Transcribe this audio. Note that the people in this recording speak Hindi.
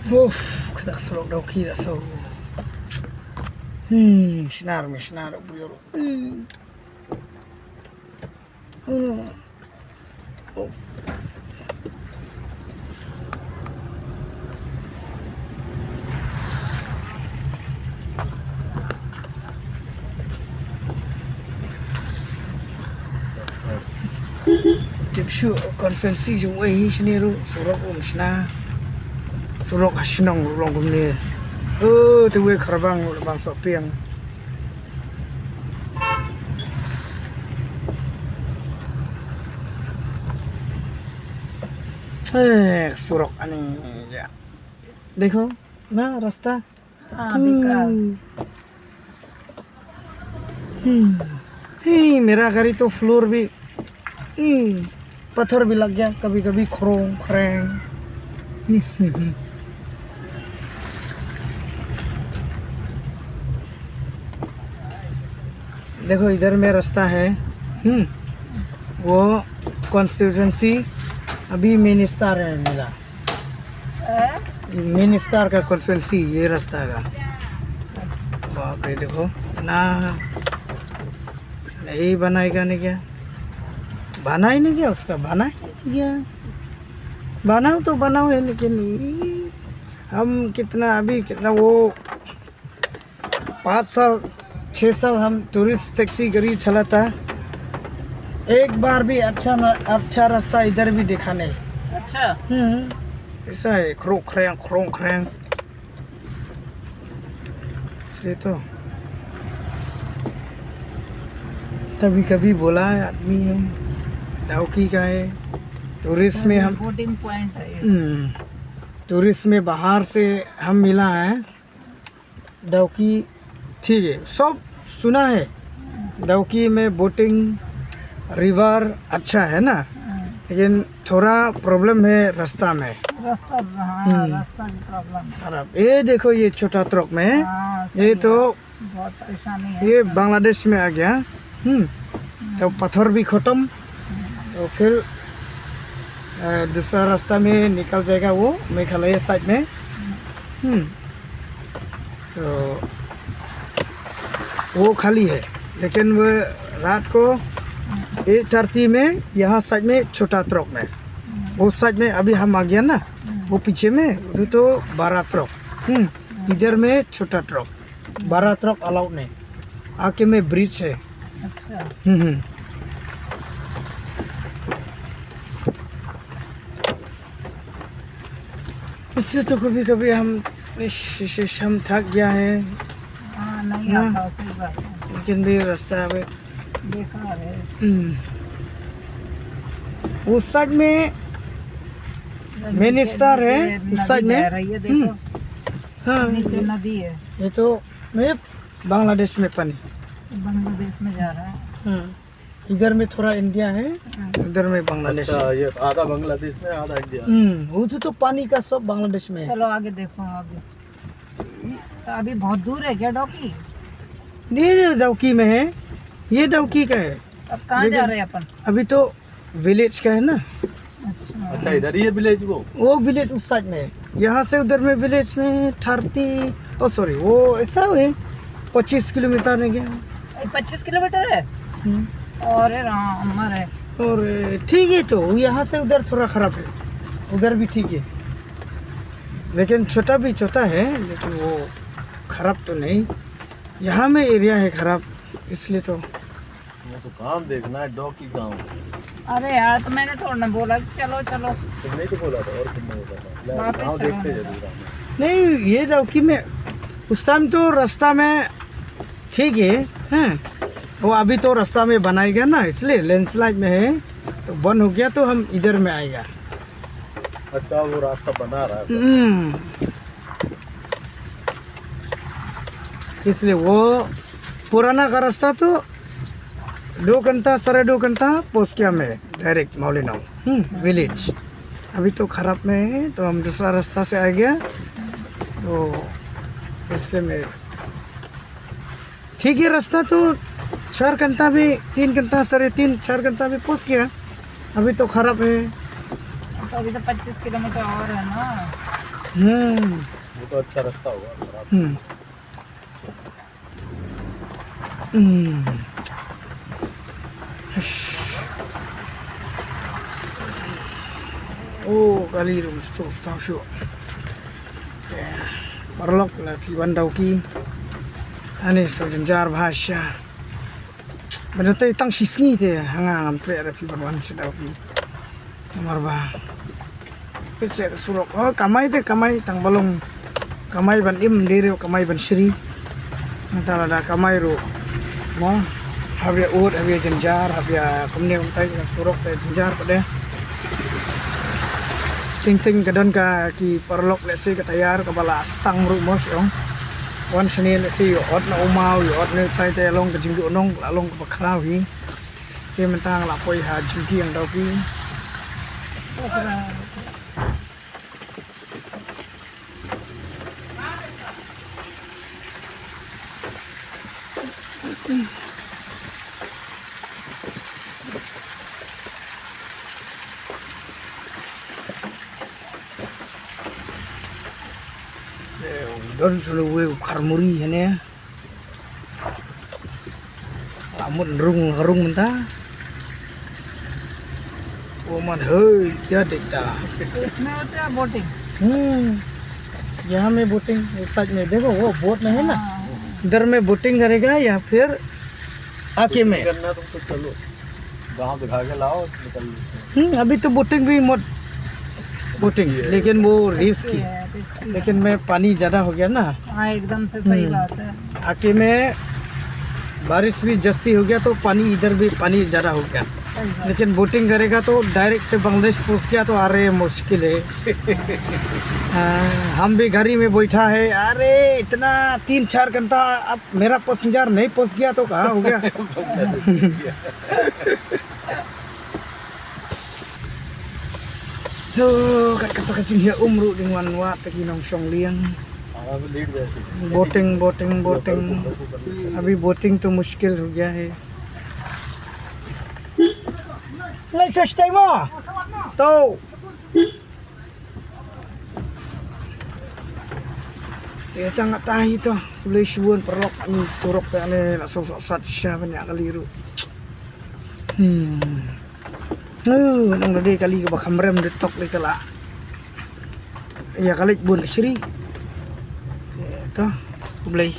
Uff, kita serok daw kira so. Sinar mi sinar buyur. Oh. Tipsu konvensi jung ai siniru surok umsna. Surok hasinong rong gumni. Tuwe kharbang bang so piang. सुरक अनि देखो ना रास्ता मेरा गाड़ी तो फ्लोर भी पत्थर भी लग जाए कभी कभी खरोंग खरेंग देखो इधर में रास्ता है वो कॉन्स्टिट्यूएंसी अभी मिनिस्टर है मिला मिनिस्टर का कॉन्स्टिट्यूएंसी ये रास्ता का बाप रे देखो ना नहीं बनाएगा नहीं क्या बना ही नहीं क्या उसका बना ही नहीं क्या बनाओ तो बनाओ है लेकिन हम कितना अभी कितना वो 5 साल 6 साल हम टूरिस्ट टैक्सी गाड़ी चलाता एक बार भी अच्छा रास्ता इधर भी देखा नहीं। अच्छा ऐसा है खरों खरें इसलिए तो कभी कभी बोला है आदमी है डाउकी का है टूरिस्ट में हम बोटिंग पॉइंट है टूरिस्ट में बाहर से हम मिला है डाउकी ठीक है सब सुना है डाउकी में बोटिंग रिवर अच्छा है ना लेकिन थोड़ा प्रॉब्लम है रास्ता में रास्ता रास्ता की प्रॉब्लम खराब ये देखो ये छोटा ट्रक में ये तो बहुत परेशानी है ये बांग्लादेश में आ गया तो पत्थर भी खत्म तो फिर दूसरा रास्ता में निकल जाएगा वो मेघालय साइड में तो वो खाली है लेकिन वो रात को 8:30 में यहाँ साइड में छोटा ट्रक में वो साइड में अभी हम आ गया ना वो पीछे में वो तो 12 ट्रक इधर में छोटा ट्रक 12 ट्रक अलाउड नहीं आके में ब्रिज है। अच्छा इससे तो कभी कभी हम थक गया है नहीं आता सही बात है लेकिन भी रास्ता अभी बेकार है उस साइड में मिनिस्टर है उस साइड में ये देखो हाँ नीचे नदी है ये तो मैं बांग्लादेश में पानी बांग्लादेश में जा रहा है इधर में थोड़ा इंडिया है इधर में बांग्लादेश अच्छा ये आधा बांग्लादेश में आधा इंडिया वो तो पानी का सब बांग्लादेश में है। चलो आगे देखो आगे तो अभी बहुत दूर है क्या डॉकी ये डाउकी में है ये डाउकी का है अब कहाँ जा रहे हैं अपन अभी तो विलेज का है ना अच्छा इधर ही है विलेज वो विलेज उस साइड में है यहाँ से उधर में विलेज में 30 सॉरी वो ऐसा है 25 किलोमीटर में गया 25 किलोमीटर है और रामर है और ठीक है तो यहाँ से उधर थोड़ा खराब है उधर भी ठीक है लेकिन छोटा भी छोटा है लेकिन वो खराब तो नहीं यहाँ में एरिया है खराब इसलिए तो तो काम देखना है डॉकी गांव अरे यार तो मैंने थोड़ा ना बोला कि चलो चलो तुमने तो बोला था और तुमने बोला था वापस गांव चलो देखते ना। जरूर आना। नहीं ये डाउकी में उस टाइम तो रास्ता में ठीक है हैं वो अभी तो रास्ता में बनाएगा ना इसलिए लैंडस्लाइड में है तो बंद हो गया तो हम इधर में आएगा अच्छा वो रास्ता बना रहा है इसलिए वो पुराना का रास्ता तो 2 घंटा 2.5 घंटा पहुँच गया मैं डायरेक्ट मौलिनाव विलेज अभी तो खराब में है तो हम दूसरा रास्ता से आ गया तो इसलिए मैं ठीक है रास्ता तो 4 घंटा भी 3 घंटा 3.5 4 घंटा भी पहुँच गया अभी तो खराब है तो अभी तो 25 किलोमीटर और है ना वो तो अच्छा रास्ता होगा रात Hmm. Hmm. Oh, kali itu tahu syu. Parlok lah piwan dauki. Ane sejenjar bahasa. Benar tang sisni te hanga ngam pre ada piwan wan dauki. Nomor bah. Pese surok. Oh, kamai te kamai tang balong. Kamai ban im diri kamai ban sri. Antara ada kamai ru. Mo habia ut habia jenjar habia kemudian tai surok te jenjar pada. Ting kadon ka ki parlok lesi ka tayar ka bala stang ru mos yong. Wan seni lesi yo ot na umau yo ot ne tai te long ka jingdu nong la long ka bakrau hi. Ke mentang la poi ha jingki yang dau pi. Don selalu karmuri ini ya. Lamun rung mentah. Oman hei क्या देखता. इसमें होता है बोटिंग। यहाँ में बोटिंग सच में देखो वो बोट में है ना. इधर में बोटिंग करेगा या फिर आके में. करना तुम तो चलो गांव दिखा के लाओ निकल लेते हैं। अभी तो बोटिंग भी मत बोटिंग लेकिन वो रिस्की. लेकिन में पानी ज़्यादा हो गया ना. हाँ एकदम से सही बात है। आके में बारिश भी जस्ती हो गया तो पानी इधर भी पानी ज़्यादा हो गया. सही बात। लेकिन बोटिंग करेगा तो डायरेक्ट से बांग्लादेश पहुँच गया तो अरे मुश्किल है. हम भी गाड़ी में बैठा है अरे इतना 3-4 घंटा अब मेरा पैसेंजर नहीं पहुँच गया तो कहाँ हो गया. Tuh, kata kecil ya umru dengan wat lagi nongsong liang. हमारा भी लीड वैसे बोटिंग अभी बोटिंग तो मुश्किल हो गया है. Lại fresh time à? Tao. Kita nggak tahu itu. Boleh suun perlok ani surok pe ane nak sok sat sya banyak kali ru. Nang dade kali ke bakam rem de tok le kala. Ya kali bun sri. Itu boleh.